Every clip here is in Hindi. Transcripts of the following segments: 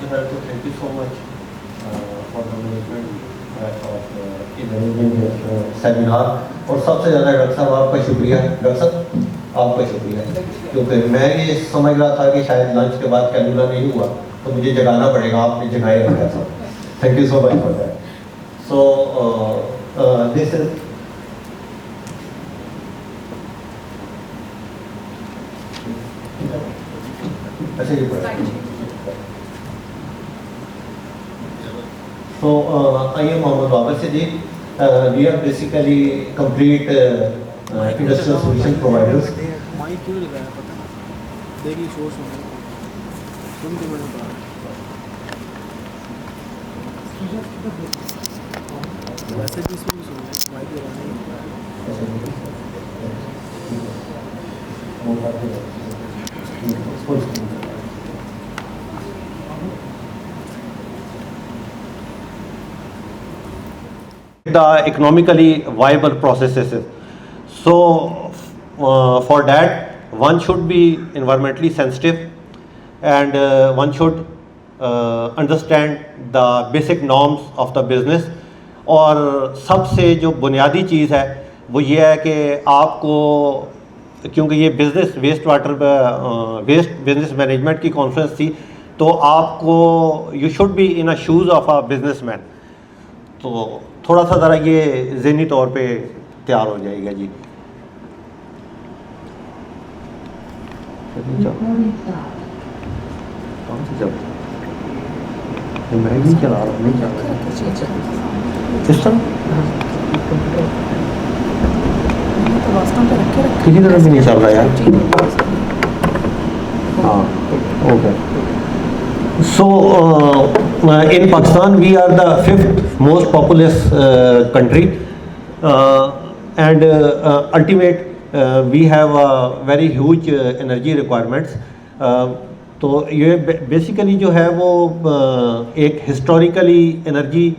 Mr. Harto, thank you so much for the management of in arranging this seminar. और सबसे ज़्यादा डॉक्टर साहब आपका शुक्रिया, डॉक्टर साहब आपका शुक्रिया, क्योंकि मैं ये समझ रहा था कि शायद लंच के बाद कैलकुला नहीं हुआ तो मुझे जगाना पड़ेगा, आपने जगाए रखा साहब. Thank you so much for that. So this is So I am Mohammad Babar Siddiq. We are basically complete industrial solution providers. The economically viable processes. So for that one should be environmentally sensitive and one should understand the basic norms of the business. और सबसे जो बुनियादी चीज़ है वो ये है कि आपको, क्योंकि ये बिज़नेस वेस्ट बिजनेस मैनेजमेंट की कॉन्फ्रेंस थी, तो आपको you should be in a shoes of a businessman. तो थोड़ा सा ज़रा ये ज़हनी तौर पे तैयार हो जाएगा जी. मैं नहीं चला रहा, नहीं चल रहा इस तरह किसी तरह भी नहीं चल रहा यार. हाँ, okay. So in Pakistan we are the 5th most populous country and ultimate we have a very huge energy requirements. तो ये बेसिकली जो है वो एक हिस्टोरिकली एनर्जी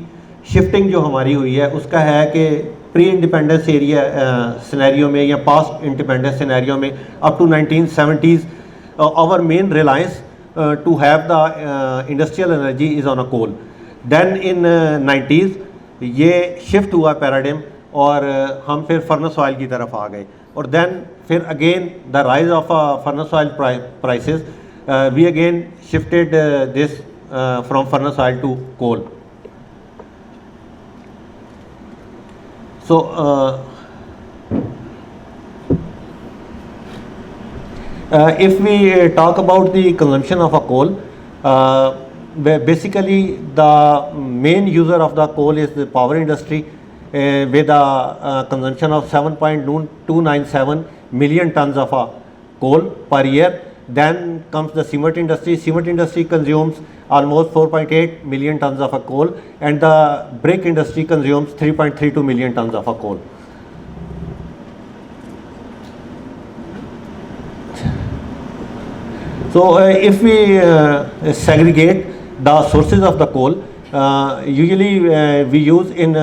शिफ्टिंग जो हमारी हुई है उसका है कि प्री इंडिपेंडेंस एरिया सिनेरियो में या पास्ट इंडिपेंडेंस सिनेरियो में up to 1970s our main reliance to have the industrial energy is on a coal. Then in 90s ये shift हुआ paradigm और हम फिर furnace oil की तरफ आ गए. और then फिर again the rise of furnace oil prices we again shifted this from furnace oil to coal. So if we talk about the consumption of a coal, basically the main user of the coal is the power industry with a consumption of 7.297 million tons of coal per year. Then comes the cement industry. Cement industry consumes almost 4.8 million tons of coal, and the brick industry consumes 3.32 million tons of coal. So if we segregate the sources of the coal, usually we use in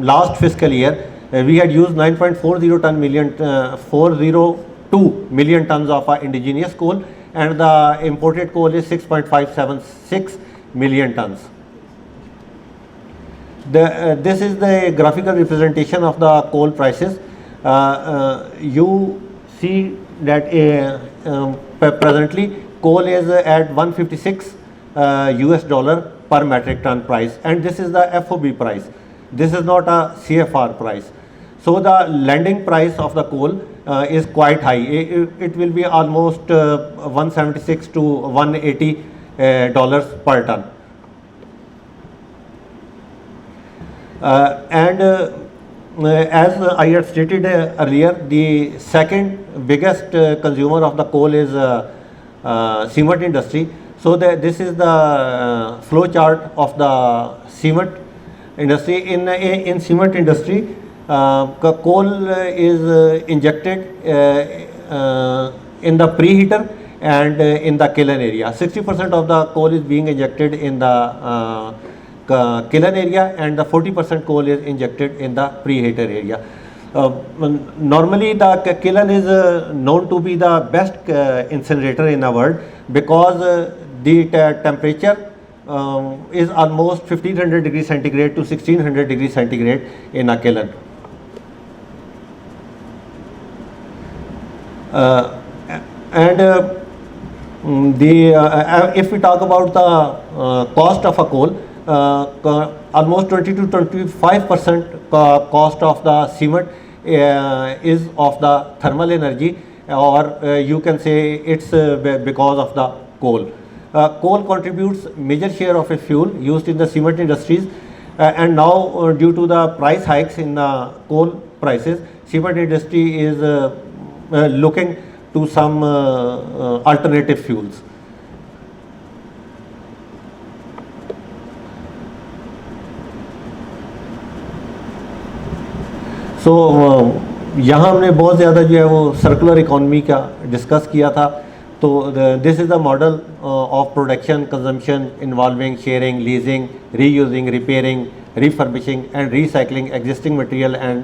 last fiscal year we had used 402 million tons of indigenous coal, and the imported coal is 6.576 million tons. This is the graphical representation of the coal prices. You see that presently coal is at 156 US dollar per metric ton price, and this is the FOB price. This is not a CFR price. So the landing price of the coal is quite high. It will be almost 176 to 180 dollars per ton. As I had stated earlier, the second biggest consumer of the coal is cement industry. So this is the flow chart of the cement industry. In cement industry, coal is injected in the preheater and in the kiln area. 60% of the coal is being injected in the kiln area, and the 40% coal is injected in the preheater area. Normally the kiln is known to be the best incinerator in the world, because the temperature is almost 1500 degrees centigrade to 1600 degrees centigrade in a kiln. If we talk about the cost of a coal, almost 20 to 25% cost of the cement is of the thermal energy, or you can say it's because of the coal. Coal contributes major share of a fuel used in the cement industries, and now due to the price hikes in the coal prices, cement industry is looking to some alternative fuels. So यहाँ हमने बहुत ज़्यादा जो है वो सर्कुलर इकॉनमी का डिस्कस किया था. तो this is the model of production consumption involving sharing, leasing, reusing, repairing, refurbishing and recycling existing material and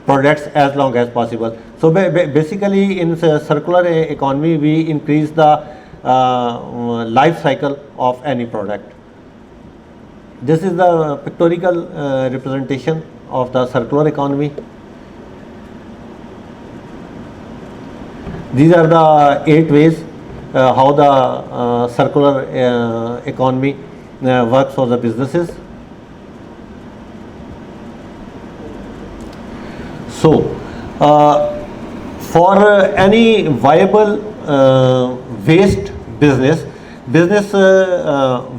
products as long as possible. So basically in circular economy we increase the life cycle of any product. This is the pictorial representation of the circular economy. These are the 8 ways how the circular economy works for the businesses. So, for any viable waste business,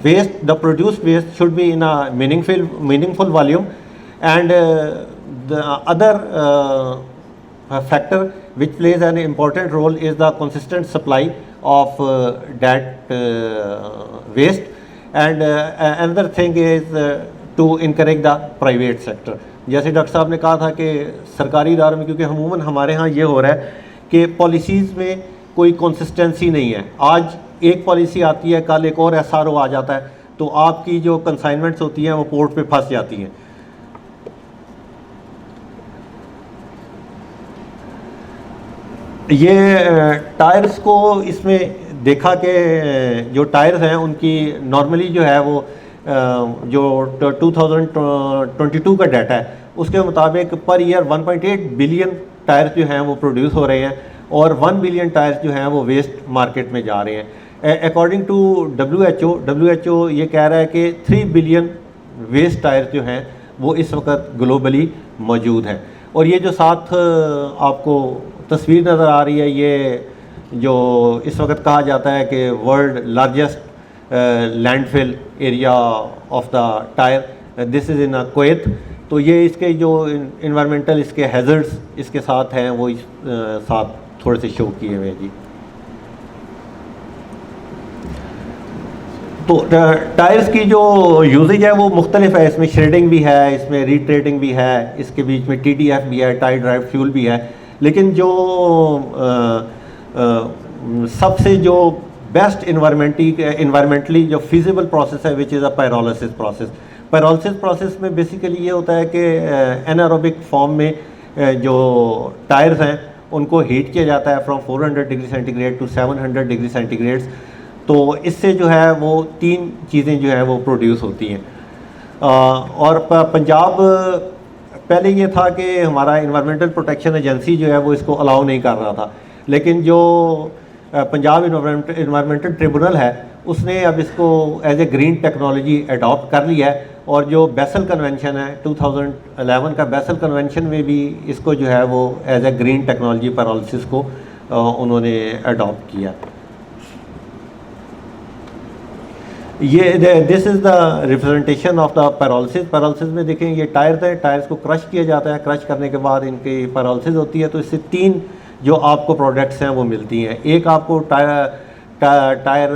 waste, the produced waste should be in a meaningful volume, and the other factor which plays an important role is the consistent supply of that waste, and another thing is to encourage the private sector. जैसे डॉक्टर साहब ने कहा था कि सरकारी इदारों में, क्योंकि अमूमन हमारे यहाँ ये हो रहा है कि पॉलिसीज़ में कोई कंसिस्टेंसी नहीं है. आज एक पॉलिसी आती है, कल एक और SRO आ जाता है, तो आपकी जो कंसाइनमेंट्स होती हैं वो पोर्ट पे फंस जाती हैं. ये टायर्स को इसमें देखा कि जो टायर्स हैं उनकी नॉर्मली जो है वो जो 2022 का डाटा है उसके मुताबिक पर ईयर 1.8 बिलियन टायर्स जो हैं वो प्रोड्यूस हो रहे हैं, और 1 बिलियन टायर्स जो हैं वो वेस्ट मार्केट में जा रहे हैं. अकॉर्डिंग टू WHO ये कह रहा है कि 3 बिलियन वेस्ट टायर्स जो हैं वो इस वक्त ग्लोबली मौजूद हैं. और ये जो साथ आपको तस्वीर नज़र आ रही है, ये जो इस वक्त कहा जाता है कि world largest landfill area of the tyre, this is in Kuwait. तो ये इसके जो इन्वायरमेंटल इसके हैज़र्ड्स इसके साथ हैं वो इस साथ थोड़े से शो किए हुए हैं जी. तो टायर्स की जो यूजेज है वो मुख्तलिफ है. इसमें श्रेडिंग भी है, इसमें रीट्रेडिंग भी है, इसके बीच में TDF भी है, टायर ड्राइव फ्यूल भी है. लेकिन जो सबसे जो बेस्ट इन्वायरमेंटली जो फिजिबल प्रोसेस है which is a pyrolysis process. Pyrolysis process में बेसिकली ये होता है कि एनारोबिक फॉर्म में जो टायर्स हैं उनको हीट किया जाता है from 400 degree centigrade to 700 degree centigrades. तो इससे जो है वो 3 चीज़ें जो है वो प्रोड्यूस होती हैं. और पंजाब पहले ये था कि हमारा इन्वायरमेंटल प्रोटेक्शन एजेंसी जो है वो इसको अलाउ नहीं कर रहा था, लेकिन जो पंजाब इन्वायरमेंटल ट्रिब्यूनल है उसने अब इसको as a green technology adopt कर लिया है. और जो बेसल कन्वेंशन है 2011 का, बेसल कन्वेंशन में भी इसको जो है वो as a green technology pyrolysis को उन्होंने अडॉप्ट किया. ये this is the representation of the pyrolysis. Pyrolysis में देखें ये टायर्स हैं, टायर्स को क्रश किया जाता है, क्रश करने के बाद इनकी पायरोलिसिस होती है. तो इससे 3 जो आपको प्रोडक्ट्स हैं वो मिलती हैं. एक आपको टायर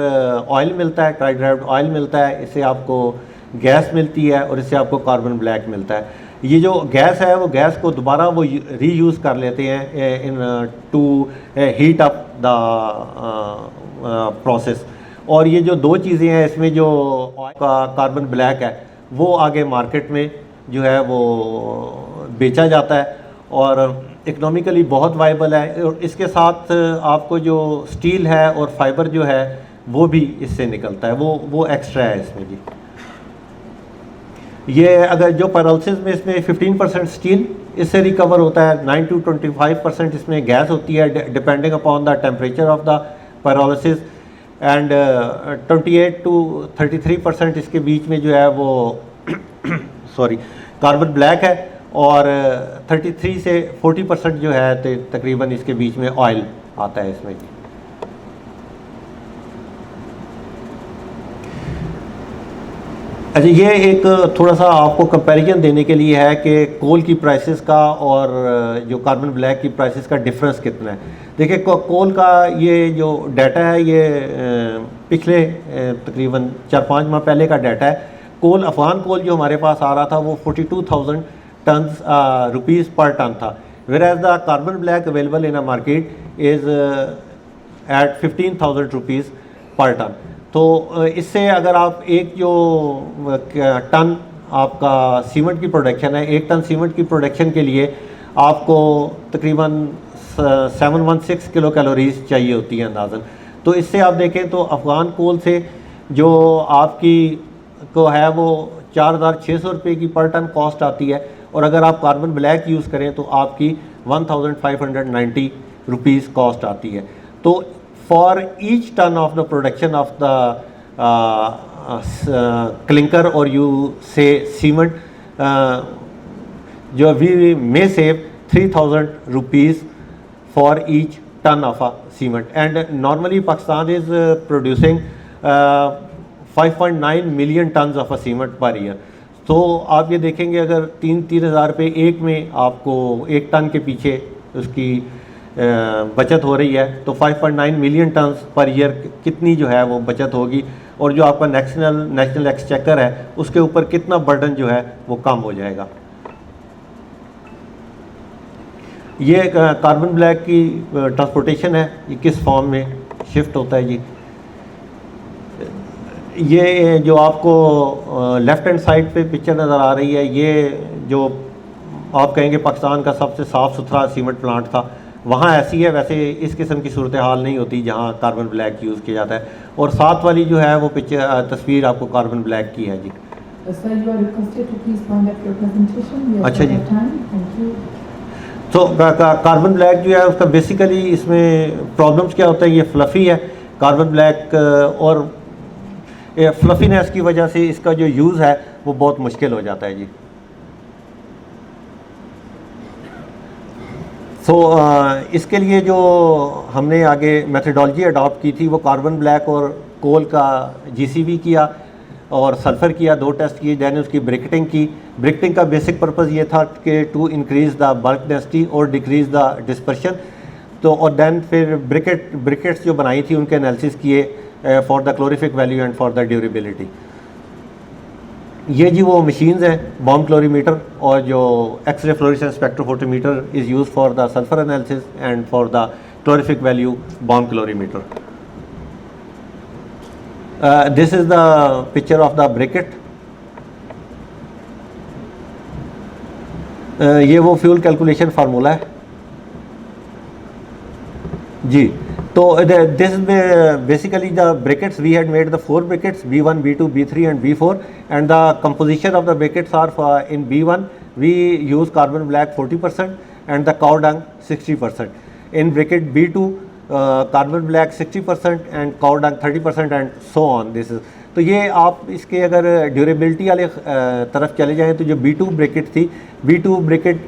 ऑयल मिलता है, टायर ड्राइव्ड ऑयल मिलता है, इससे आपको गैस मिलती है, और इससे आपको कार्बन ब्लैक मिलता है. ये जो गैस है वो गैस को दोबारा वो रीयूज़ कर लेते हैं in to heat up the process. और ये जो 2 चीज़ें हैं इसमें जो ऑयल का कार्बन ब्लैक है वो आगे मार्केट में जो है वो बेचा जाता है और इकोनॉमिकली बहुत वाइबल है. और इसके साथ आपको जो स्टील है और फाइबर जो है वो भी इससे निकलता है, वो एक्स्ट्रा है इसमें जी। ये अगर जो पायरोलिसिस में इसमें 15% स्टील इससे रिकवर होता है, 9 to 25% इसमें गैस होती है depending upon the temperature of the pyrolysis, and 28 to 33% इसके बीच में जो है वो सॉरी कार्बन ब्लैक है, और 33 से 40% जो है तकरीबन इसके बीच में ऑयल आता है इसमें जी। अच्छा, ये एक थोड़ा सा आपको कंपैरिजन देने के लिए है कि कोल की प्राइसेस का और जो कार्बन ब्लैक की प्राइसेस का डिफरेंस कितना है। देखिए कोल का ये जो डाटा है ये पिछले तकरीबन 4-5 माह पहले का डाटा है। कोल, अफगान कोल जो हमारे पास आ रहा था वो 42,000 टन रुपीज़ पर टन था, whereas the carbon black available in a market is at 15,000 rupees per ton. तो इससे अगर आप एक जो टन आपका सीमेंट की प्रोडक्शन है, 1 टन सीमेंट की प्रोडक्शन के लिए आपको तकरीबन 716 किलो कैलोरीज चाहिए होती है अंदाज़न। तो इससे आप देखें तो अफ़गान कोल से जो आपकी को है वो 4,600 रुपये की पर टन कॉस्ट आती है, और अगर आप कार्बन ब्लैक यूज़ करें तो आपकी 1,590 रुपीज़ कॉस्ट आती है। तो for each ton of the production of the clinker, or you say cement, we may save 3,000 rupees for each ton of a cement, and normally Pakistan is producing 5.9 million tons of a cement per year। तो आप ये देखेंगे अगर 3,000 रुपये एक में आपको 1 टन के पीछे उसकी बचत हो रही है, तो 5.9 मिलियन टन पर ईयर कितनी जो है वो बचत होगी, और जो आपका नेशनल एक्सचेकर है उसके ऊपर कितना बर्डन जो है वो कम हो जाएगा। ये कार्बन ब्लैक की ट्रांसपोर्टेशन है, ये किस फॉर्म में शिफ्ट होता है जी। ये जो आपको लेफ़्ट हैंड साइड पे पिक्चर नज़र आ रही है, ये जो आप कहेंगे पाकिस्तान का सबसे साफ़ सुथरा सीमेंट प्लांट था, वहाँ ऐसी है। वैसे इस किस्म की सूरत हाल नहीं होती जहाँ कार्बन ब्लैक यूज़ किया जाता है। और साथ वाली जो है वो पिक्चर तस्वीर आपको कार्बन ब्लैक की है जी। अच्छा जी। तो कार्बन ब्लैक जो है उसका बेसिकली इसमें प्रॉब्लम्स क्या होता है, ये फ्लफ़ी है कार्बन ब्लैक, और फ्लफ़ीनेस की वजह से इसका जो यूज़ है वो बहुत मुश्किल हो जाता है जी। तो इसके लिए जो हमने आगे मेथडोलॉजी अडॉप्ट की थी वो कार्बन ब्लैक और कोल का GCV किया और सल्फ़र किया, 2 टेस्ट किए, दैन उसकी ब्रिकेटिंग की। ब्रिकेटिंग का बेसिक पर्पस ये था कि to increase the bulk density और डिक्रीज़ द डिस्पर्शन। तो और दैन फिर ब्रिकेट्स जो बनाई थी उनके एनालिसिस किए for the calorific value and for the durability. ये जी वो मशीन्स हैं, बॉम्ब क्लोरीमीटर और जो X ray fluorescence spectrophotometer is use for the sulphur analysis and for the calorific value bomb calorimeter. This is the picture of the briquette. ये वो फ्यूल कैलकुलेशन फार्मूला है जी। तो this is basically the briquettes. We had made the 4 briquettes, B1, B2, B3 and B4, and the composition of the briquettes are for, in B1 we use carbon black 40% and the cow dung 60%. In briquette B2 carbon black 60% and cow dung 30% and so on. This is तो ये आप इसके अगर ड्यूरेबिलिटी वाले तरफ चले जाएँ तो जो B2 ब्रिकेट थी, B2 ब्रिकेट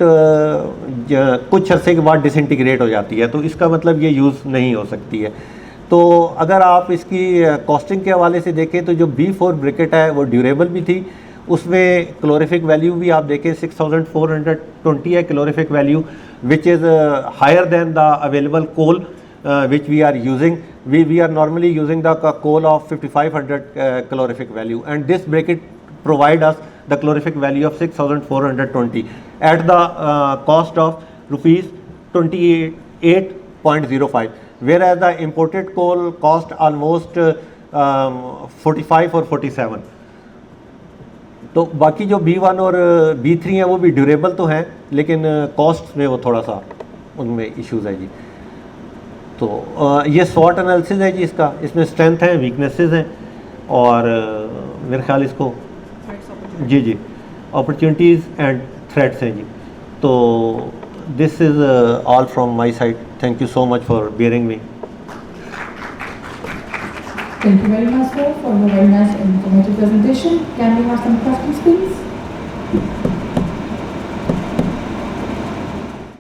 कुछ अरसे के बाद डिसइंटीग्रेट हो जाती है, तो इसका मतलब ये यूज़ नहीं हो सकती है। तो अगर आप इसकी कॉस्टिंग के हवाले से देखें तो जो B4 ब्रिकेट है वो ड्यूरेबल भी थी, उसमें क्लोरीफिक वैल्यू भी आप देखें 6420 है calorific value, which is higher than the available coal which we are using. We are normally using the coal of 5500 calorific value, and this bracket provide us the calorific value of 6420 at the cost of rupees 28.05, whereas the imported coal cost almost 45 or 47. तो बाकी जो B1 और B3 हैं वो भी ड्यूरेबल तो हैं, लेकिन कॉस्ट में वो थोड़ा सा उनमें इश्यूज़ है जी। तो ये SWOT एनालिसिस है जी इसका, इसमें स्ट्रेंथ हैं, वीकनेसेस हैं और मेरे ख्याल इसको जी जी अपॉर्चुनिटीज़ एंड थ्रेट्स हैं जी। तो this is all from my side. Thank you so much for bearing me. Thank you very much, sir, for your very nice and informative presentation. Can we have some questions, please?